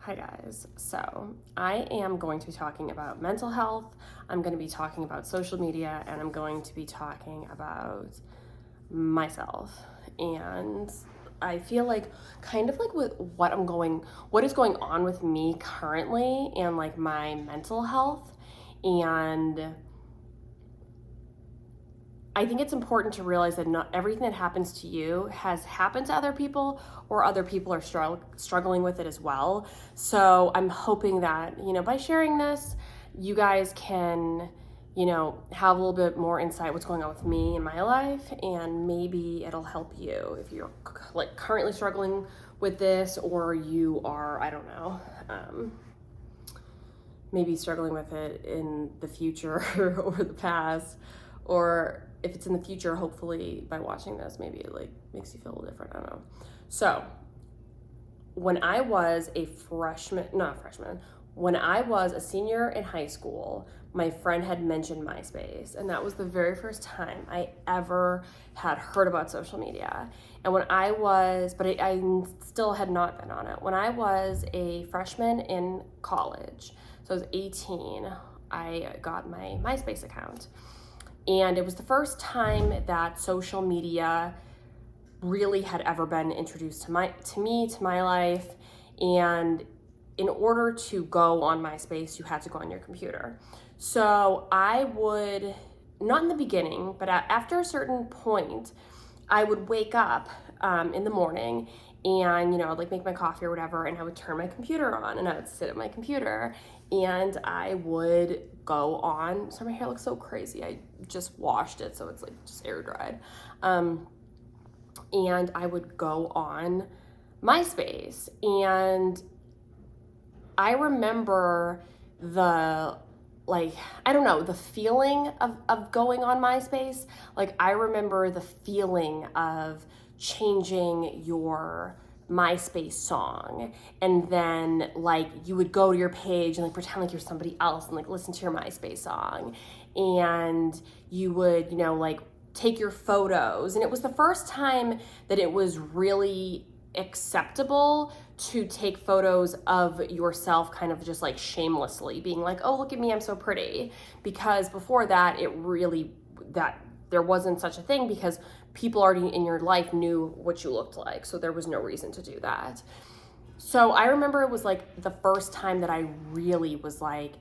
Hi guys. So I am going to be talking about mental health, I'm going to be talking about social media, and I'm going to be talking about myself. And I feel like kind of like with what is going on with me currently and like my mental health. And I think it's important to realize that not everything that happens to you has happened to other people, or other people are struggling with it as well. So I'm hoping that, by sharing this, you guys can, have a little bit more insight what's going on with me in my life, and maybe it'll help you if you're like currently struggling with this, or you are, I don't know, maybe struggling with it in the future or the past, or if it's in the future, hopefully by watching this, maybe it like makes you feel a little different. I don't know. So when I was when I was a senior in high school, my friend had mentioned MySpace, and that was the very first time I ever had heard about social media. And I still had not been on it. When I was a freshman in college, so I was 18, I got my MySpace account. And it was the first time that social media really had ever been introduced to my life. And in order to go on MySpace, you had to go on your computer. So I would, not in the beginning, but after a certain point, I would wake up in the morning, and I'd like make my coffee or whatever, and I would turn my computer on, and I would sit at my computer, and I would go on. Sorry, my hair looks so crazy. I just washed it, so it's like just air dried. And I would go on MySpace, and I remember the feeling of going on MySpace. Like, I remember the feeling of changing your MySpace song, and then like you would go to your page and like pretend like you're somebody else and like listen to your MySpace song, and you would like take your photos. And it was the first time that it was really acceptable to take photos of yourself kind of just like shamelessly, being like, oh, look at me, I'm so pretty. Because before that, there wasn't such a thing, because people already in your life knew what you looked like, so there was no reason to do that. So I remember it was like the first time that I really was like,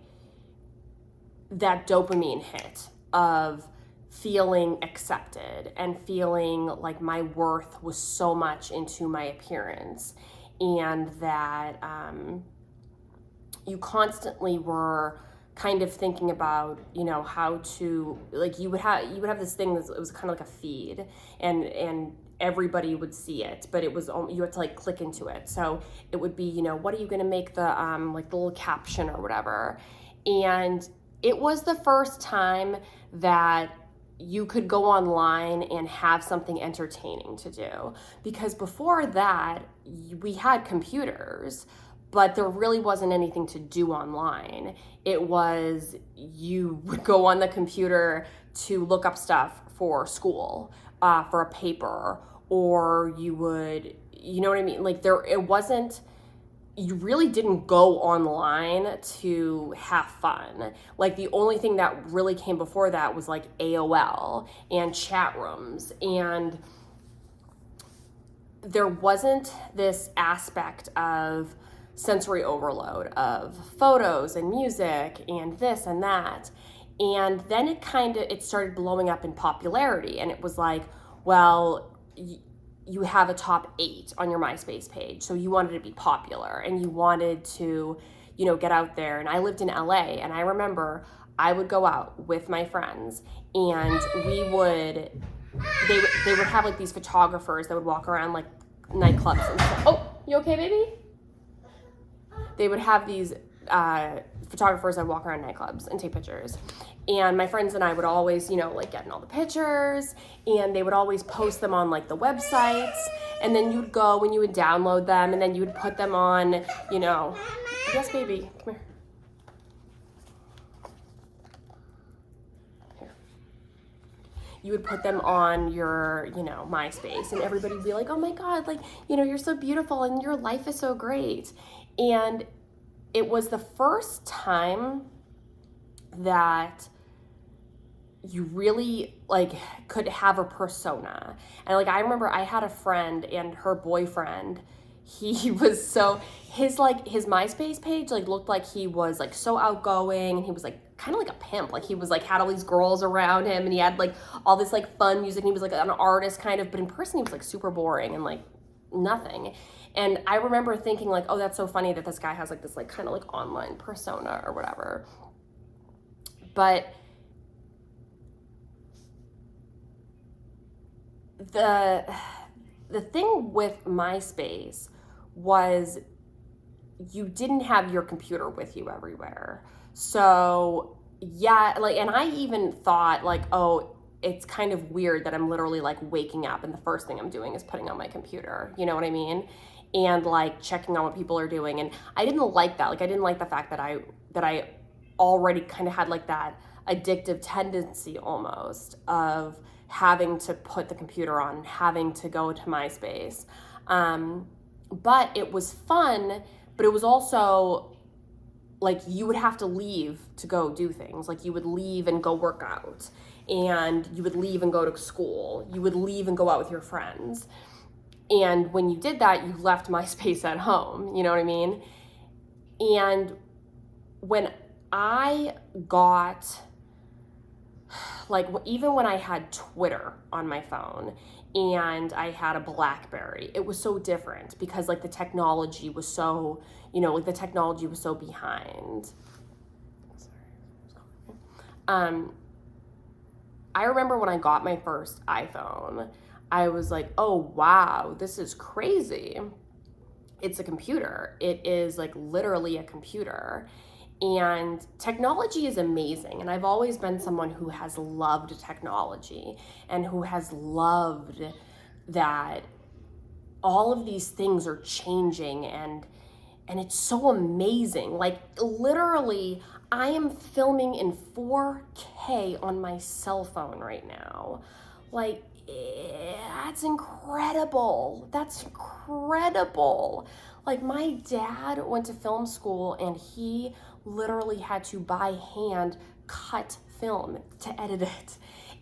that dopamine hit of feeling accepted and feeling like my worth was so much into my appearance, and that you constantly were kind of thinking about how to, like, you would have this thing that was kind of like a feed, and everybody would see it, but it was you had to like click into it. So it would be, what are you going to make the like the little caption or whatever. And it was the first time that you could go online and have something entertaining to do, because before that we had computers, but there really wasn't anything to do online. It was, you would go on the computer to look up stuff for school, for a paper, or you would, you know what I mean? Like, you really didn't go online to have fun. Like, the only thing that really came before that was like AOL and chat rooms, and there wasn't this aspect of sensory overload of photos and music and this and that. And then it started blowing up in popularity, and it was like, well, you have a top 8 on your MySpace page, so you wanted to be popular and you wanted to get out there. And I lived in LA, and I remember I would go out with my friends, and they would have like these photographers that would walk around like nightclubs and stuff. Oh, you okay, baby? They would have these photographers that walk around nightclubs and take pictures. And my friends and I would always, like, get in all the pictures, and they would always post them on like the websites. And then you'd go and you would download them, and then you would put them on, Yes, baby, come here. You would put them on your, MySpace, and everybody would be like, oh my God, like, you're so beautiful and your life is so great. And it was the first time that you really like could have a persona. And like I remember I had a friend and her boyfriend, he was so his MySpace page like looked like he was like so outgoing, and he was like kind of like a pimp. Like he was like had all these girls around him, and he had like all this like fun music, and he was like an artist kind of, but in person he was like super boring and like nothing. And I remember thinking like, oh, that's so funny that this guy has like this like kind of like online persona or whatever. But the thing with MySpace was you didn't have your computer with you everywhere. So yeah, like, and I even thought like, oh, it's kind of weird that I'm literally like waking up and the first thing I'm doing is putting on my computer. You know what I mean? And like checking on what people are doing. And I didn't like that. Like I didn't like the fact that I already kind of had like that addictive tendency almost of having to put the computer on, having to go to MySpace. But it was fun, but it was also like you would have to leave to go do things. Like you would leave and go work out, and you would leave and go to school. You would leave and go out with your friends. And when you did that, you left MySpace at home, you know what I mean? And when I got, like, even when I had Twitter on my phone and I had a BlackBerry, it was so different because like the technology was so, you know, like the technology was so behind. I remember when I got my first iPhone, I was like, oh wow, this is crazy. It's a computer. It is like literally a computer. And technology is amazing. And I've always been someone who has loved technology and who has loved that all of these things are changing, and it's so amazing. Like literally, I am filming in 4K on my cell phone right now. Like, that's incredible. That's incredible. Like my dad went to film school and he literally had to by hand cut film to edit it.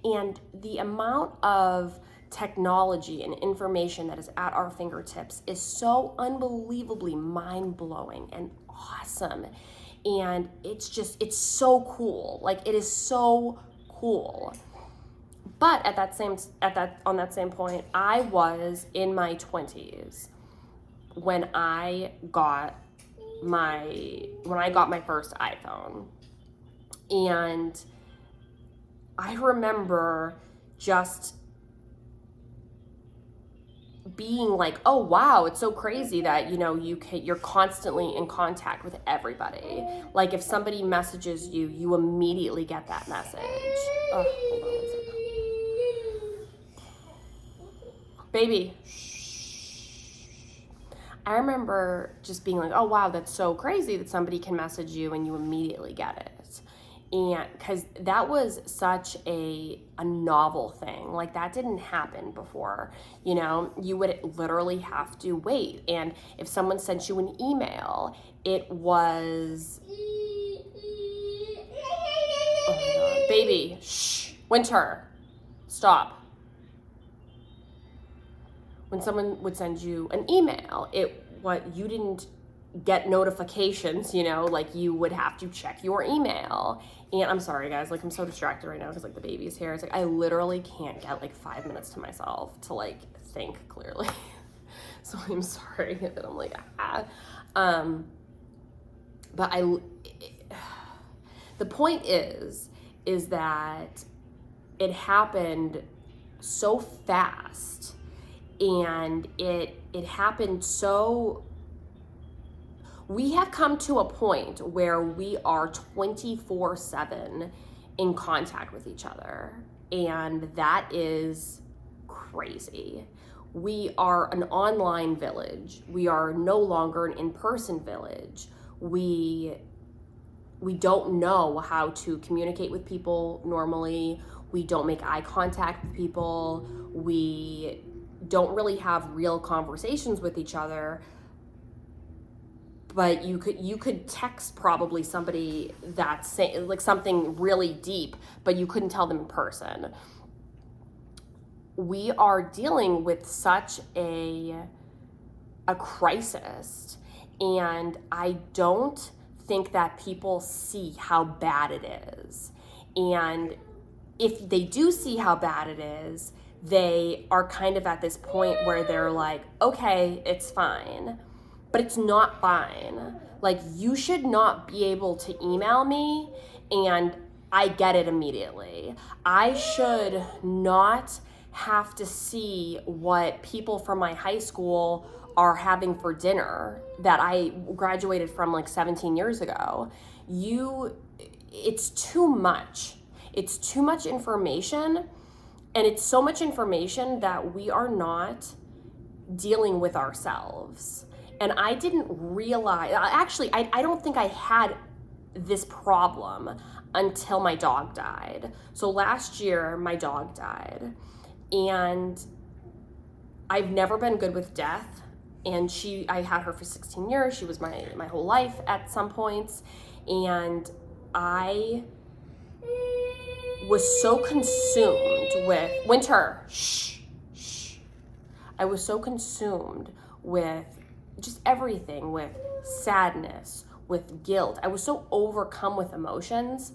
And the amount of technology and information that is at our fingertips is so unbelievably mind-blowing and awesome. And it's so cool. Like it is so cool. But on that same point, I was in my 20s when I got my first iPhone. And I remember just being like, oh wow, it's so crazy that, you know, you're constantly in contact with everybody. Like if somebody messages you, you immediately get that message. Oh, hold on one second. Baby. I remember just being like, oh wow, that's so crazy that somebody can message you and you immediately get it. And because that was such a novel thing. Like that didn't happen before. You know, you would literally have to wait. And if someone sent you an email, it was, oh my God. Baby, shh, Winter, stop. When someone would send you an email, you didn't get notifications, you know, like you would have to check your email. And I'm sorry guys, like I'm so distracted right now because like the baby's here. It's like I literally can't get like 5 minutes to myself to like think clearly. So I'm sorry that I'm like but the point is that it happened so fast. And it happened so, we have come to a point where we are 24/7 in contact with each other. And that is crazy. We are an online village. We are no longer an in-person village. We don't know how to communicate with people normally. We don't make eye contact with people. We don't really have real conversations with each other. but you could text probably somebody that's saying like something really deep, but you couldn't tell them in person. We are dealing with such a crisis, and I don't think that people see how bad it is. And if they do see how bad it is, they are kind of at this point where they're like, okay, it's fine. But it's not fine. Like, you should not be able to email me and I get it immediately. I should not have to see what people from my high school are having for dinner that I graduated from like 17 years ago. It's too much. It's too much information, and it's so much information that we are not dealing with ourselves. And I didn't realize, actually, I don't think I had this problem until my dog died. So last year, my dog died, and I've never been good with death. And I had her for 16 years. She was my whole life at some points. And I was so consumed with I was so consumed with just everything, with sadness, with guilt. I was so overcome with emotions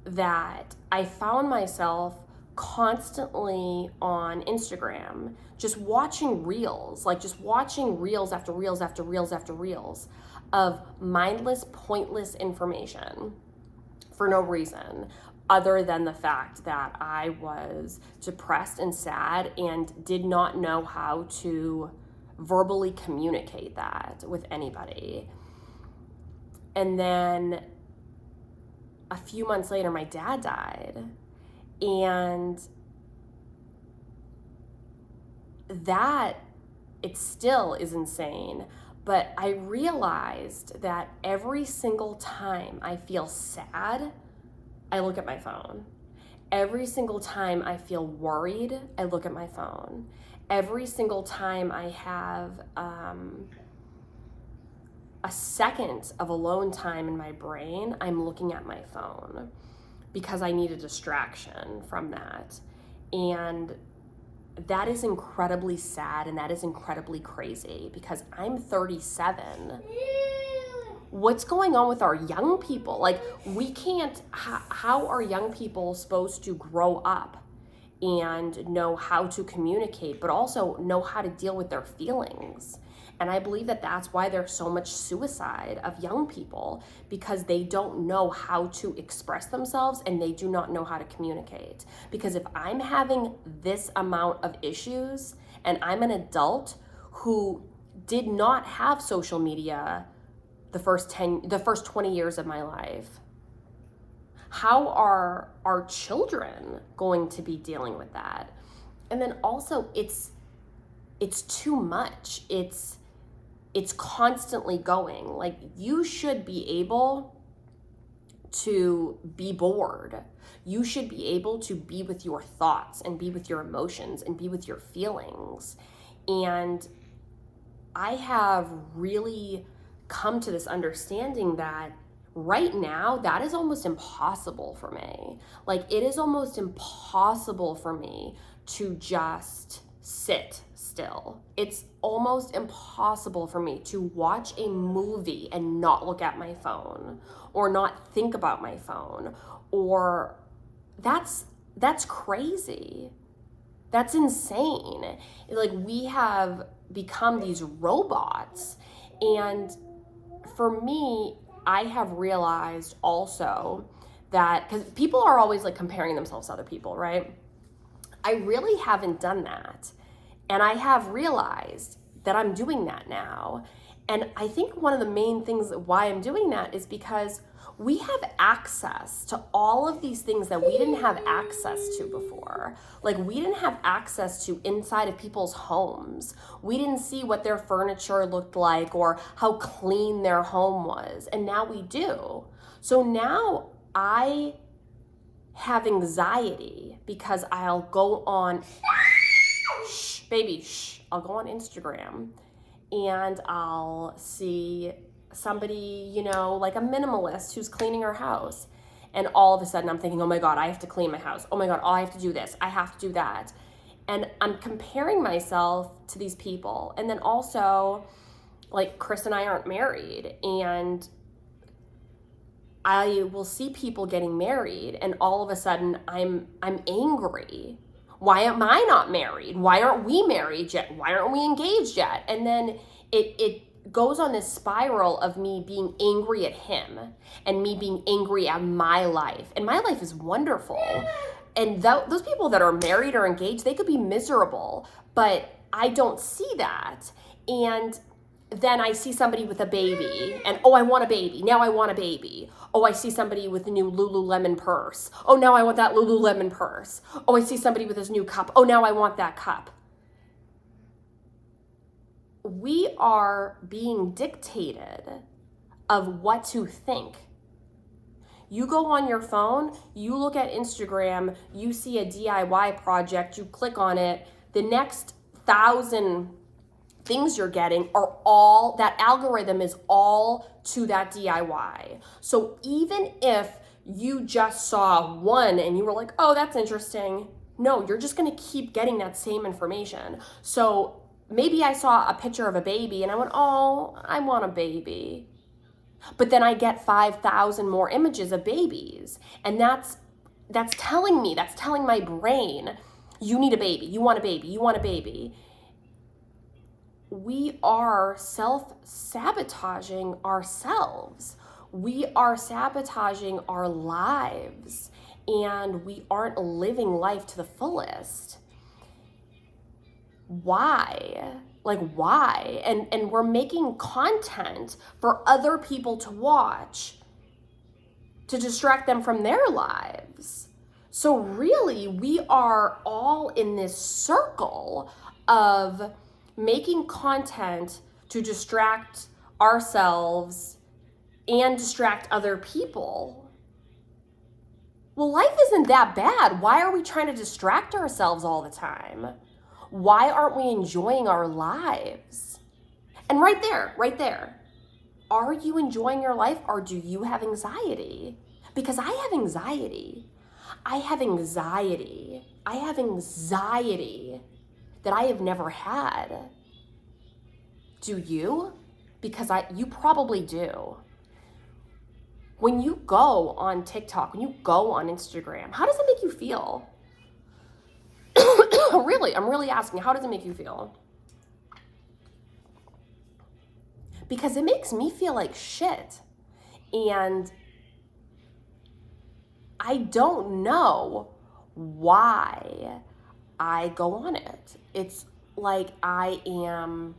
that I found myself constantly on Instagram just watching reels, after reels after reels after reels of mindless, pointless information for no reason other than the fact that I was depressed and sad and did not know how to verbally communicate that with anybody. And then a few months later, my dad died, and that, it still is insane. But I realized that every single time I feel sad, I look at my phone. Every single time I feel worried, I look at my phone. Every single time I have a second of alone time in my brain, I'm looking at my phone because I need a distraction from that. And that is incredibly sad, and that is incredibly crazy because I'm 37. What's going on with our young people? Like, we can't, how are young people supposed to grow up and know how to communicate, but also know how to deal with their feelings? And I believe that that's why there's so much suicide of young people, because they don't know how to express themselves and they do not know how to communicate. Because if I'm having this amount of issues and I'm an adult who did not have social media the first 20 years of my life, how are our children going to be dealing with that? And then also, it's too much. It's constantly going. Like, you should be able to be bored. You should be able to be with your thoughts and be with your emotions and be with your feelings. And I have really come to this understanding that right now, that is almost impossible for me. Like, it is almost impossible for me to just sit still. It's almost impossible for me to watch a movie and not look at my phone or not think about my phone. Or that's crazy. That's insane. Like, we have become these robots. And for me, I have realized also that, because people are always like comparing themselves to other people, right? I really haven't done that. And I have realized that I'm doing that now. And I think one of the main things why I'm doing that is because we have access to all of these things that we didn't have access to before. Like, we didn't have access to inside of people's homes. We didn't see what their furniture looked like or how clean their home was. And now we do. So now I have anxiety because I'll go on, I'll go on Instagram and I'll see somebody, you know, like a minimalist who's cleaning her house. And all of a sudden I'm thinking, oh my God, I have to clean my house. Oh my God, I have to do this. I have to do that. And I'm comparing myself to these people. And then also, like, Chris and I aren't married. And I will see people getting married and all of a sudden I'm angry. Why am I not married? Why aren't we married yet? Why aren't we engaged yet? And then it goes on this spiral of me being angry at him and me being angry at my life. And my life is wonderful. And those people that are married or engaged, they could be miserable, but I don't see that. And then I see somebody with a baby and, oh, I want a baby. Now I want a baby. Oh, I see somebody with a new Lululemon purse. Oh, now I want that Lululemon purse. Oh, I see somebody with his new cup. Oh, now I want that cup. We are being dictated of what to think. You go on your phone, you look at Instagram, you see a DIY project, you click on it, the next 1,000 things you're getting are all, that algorithm is all to that DIY. So even if you just saw one and you were like, oh, that's interesting, no, you're just gonna keep getting that same information. So maybe I saw a picture of a baby and I went, oh, I want a baby. But then I get 5,000 more images of babies. And that's telling me, that's telling my brain, you need a baby, you want a baby, you want a baby. We are self-sabotaging ourselves. We are sabotaging our lives and we aren't living life to the fullest. Why? Like, why? And we're making content for other people to watch to distract them from their lives. So really, we are all in this circle of making content to distract ourselves and distract other people. Well, life isn't that bad. Why are we trying to distract ourselves all the time? Why aren't we enjoying our lives? And right there, are you enjoying your life or do you have anxiety? Because I have anxiety. I have anxiety that I have never had. Do you? Because you probably do. When you go on TikTok, when you go on Instagram, how does it make you feel? Really, I'm really asking, how does it make you feel? Because it makes me feel like shit. And I don't know why I go on it. It's like I'm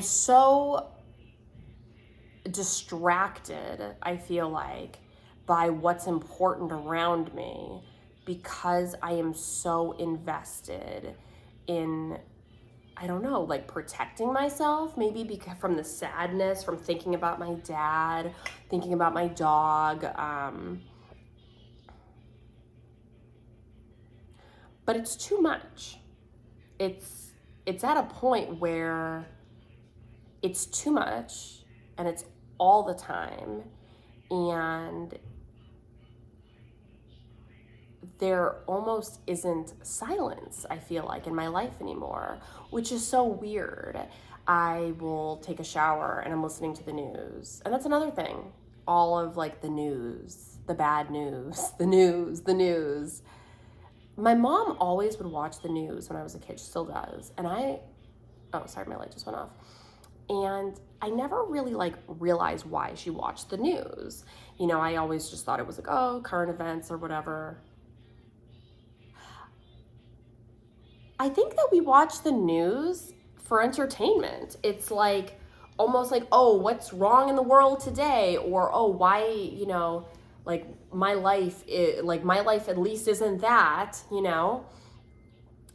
so distracted, I feel like, by what's important around me because I am so invested in, I don't know, like protecting myself, maybe because from the sadness, from thinking about my dad, thinking about my dog. But it's too much. It's at a point where it's too much and it's all the time. And there almost isn't silence, I feel like, in my life anymore, which is so weird. I will take a shower and I'm listening to the news. And that's another thing. All of like the news, the bad news, the news. My mom always would watch the news when I was a kid. She still does. And oh, sorry, my light just went off. And I never really like realized why she watched the news. You know, I always just thought it was like, oh, current events or whatever. I think that we watch the news for entertainment. It's like almost like, oh, what's wrong in the world today? Or, oh, why, you know, like my life at least isn't that, you know?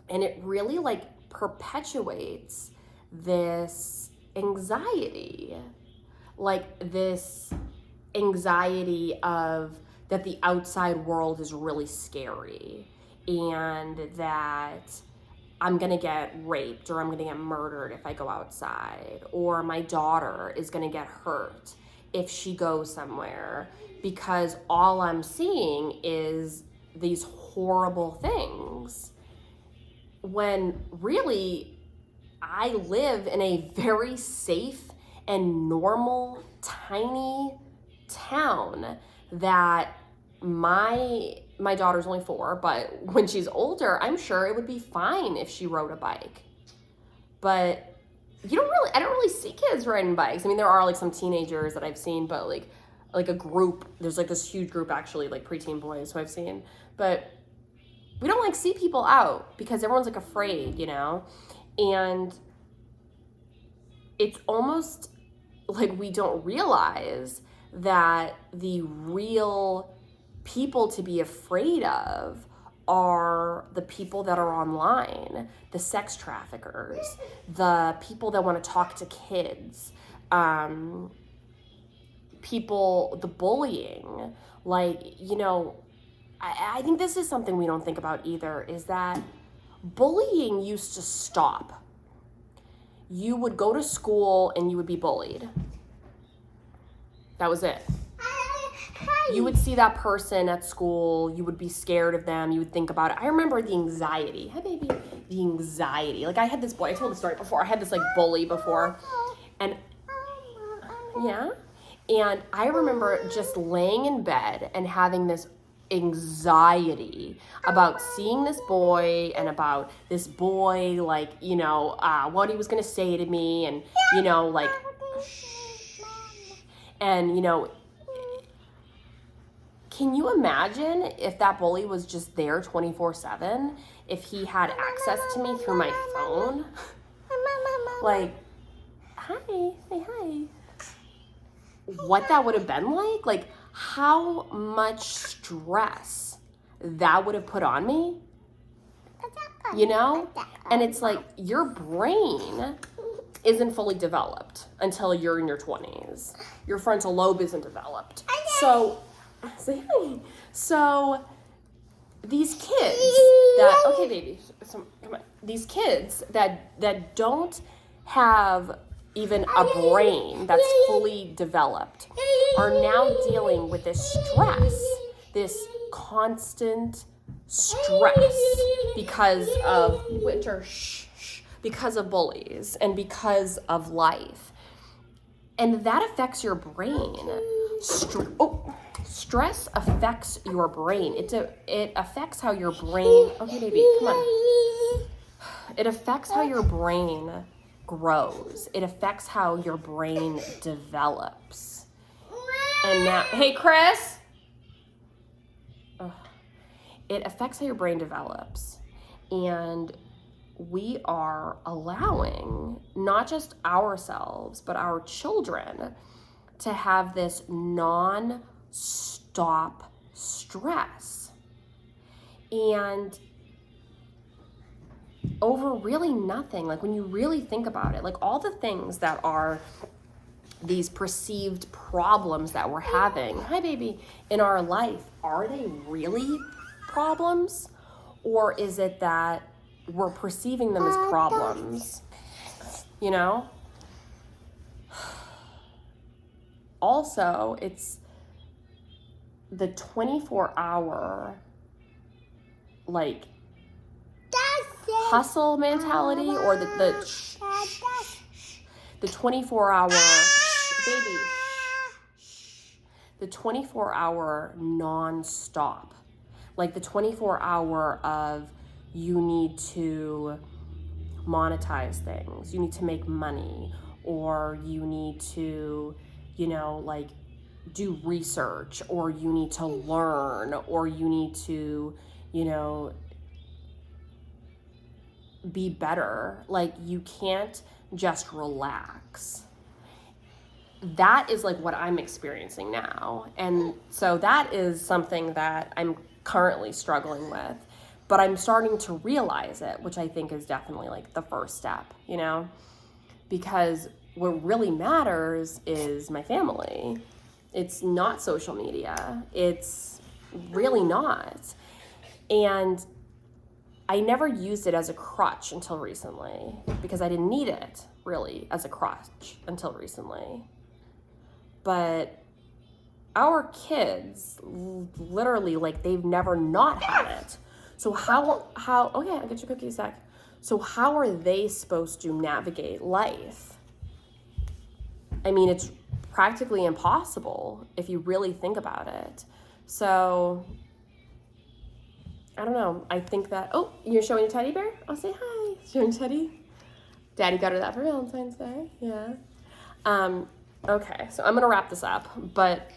And it really like perpetuates this anxiety, like this anxiety of that the outside world is really scary and that I'm going to get raped or I'm going to get murdered if I go outside, or my daughter is going to get hurt if she goes somewhere, because all I'm seeing is these horrible things, when really I live in a very safe and normal tiny town that my daughter's only 4, but when she's older, I'm sure it would be fine if she rode a bike. But I don't really see kids riding bikes. I mean, there are like some teenagers that I've seen, but like a group, there's like this huge group actually, like preteen boys who I've seen, but we don't like see people out because everyone's like afraid, and it's almost like we don't realize that the real people to be afraid of are the people that are online, the sex traffickers, the people that want to talk to kids, people, the bullying. Like, I think this is something we don't think about either, is that bullying used to stop. You would go to school and you would be bullied. That was it. You would see that person at school, you would be scared of them, you would think about it. I remember the anxiety. Hi, baby. The anxiety. Like, I had this boy, I told the story before, I had this, like, bully before. And, yeah. And I remember just laying in bed and having this anxiety about seeing this boy and about this boy, like, what he was going to say to me and, like, and, can you imagine if that bully was just there 24/7? If he had access to me through my phone? Like, hi, say hi. What that would have been like? Like, how much stress that would have put on me? And it's like, your brain isn't fully developed until you're in your 20s. Your frontal lobe isn't developed. So these kids that, okay, baby, so, come on. These kids that don't have even a brain that's fully developed are now dealing with this stress, this constant stress because of because of bullies and because of life. And that affects your brain. Stress affects your brain. It affects how your brain, okay, baby, come on. It affects how your brain grows. It affects how your brain develops. And now, hey, Chris. It affects how your brain develops. And we are allowing not just ourselves, but our children to have this non-stop stress. And over really nothing. Like, when you really think about it, like, all the things that are these perceived problems that we're having, hi baby, in our life, are they really problems? Or is it that we're perceiving them as problems? Also, it's the 24-hour, like, hustle mentality, or the 24-hour, baby, the 24-hour non-stop, like the 24-hour of, you need to monetize things, you need to make money, or you need to, like, do research, or you need to learn, or you need to, be better. Like, you can't just relax. That is like what I'm experiencing now. And so that is something that I'm currently struggling with, but I'm starting to realize it, which I think is definitely like the first step, because what really matters is my family. It's not social media. It's really not. And I never used it as a crutch until recently because I didn't need it really as a crutch until recently. But our kids literally, like, they've never not had it. So how oh yeah, I'll get you cookies, Zach. So how are they supposed to navigate life? I mean, it's practically impossible if you really think about it. So I don't know. I think that, oh, you're showing a teddy bear? I'll say hi. Showing Teddy. Daddy got her that for Valentine's Day. Yeah. Okay, so I'm gonna wrap this up, but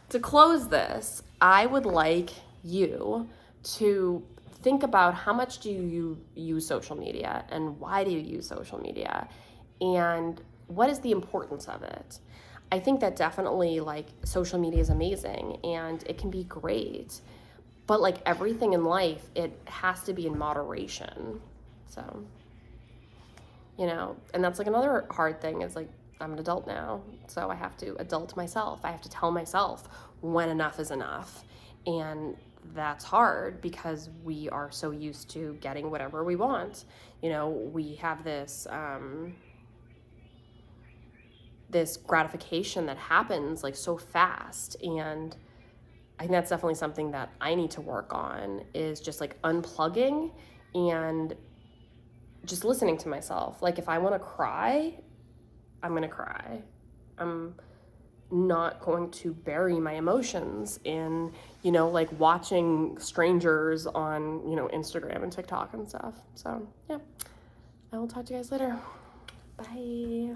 to close this, I would like you to think about how much do you use social media and why do you use social media and what is the importance of it. I think that definitely, like, social media is amazing and it can be great, but like everything in life, it has to be in moderation. So, you know, and that's like another hard thing is, like, I'm an adult now, so I have to adult myself. I have to tell myself when enough is enough. And that's hard because we are so used to getting whatever we want. You know, we have this this gratification that happens like so fast, and I think that's definitely something that I need to work on, is just like unplugging and just listening to myself. Like, if I want to cry, I'm going to cry. I'm not going to bury my emotions in, you know, like watching strangers on, you know, Instagram and TikTok and stuff. So, yeah, I will talk to you guys later. Bye.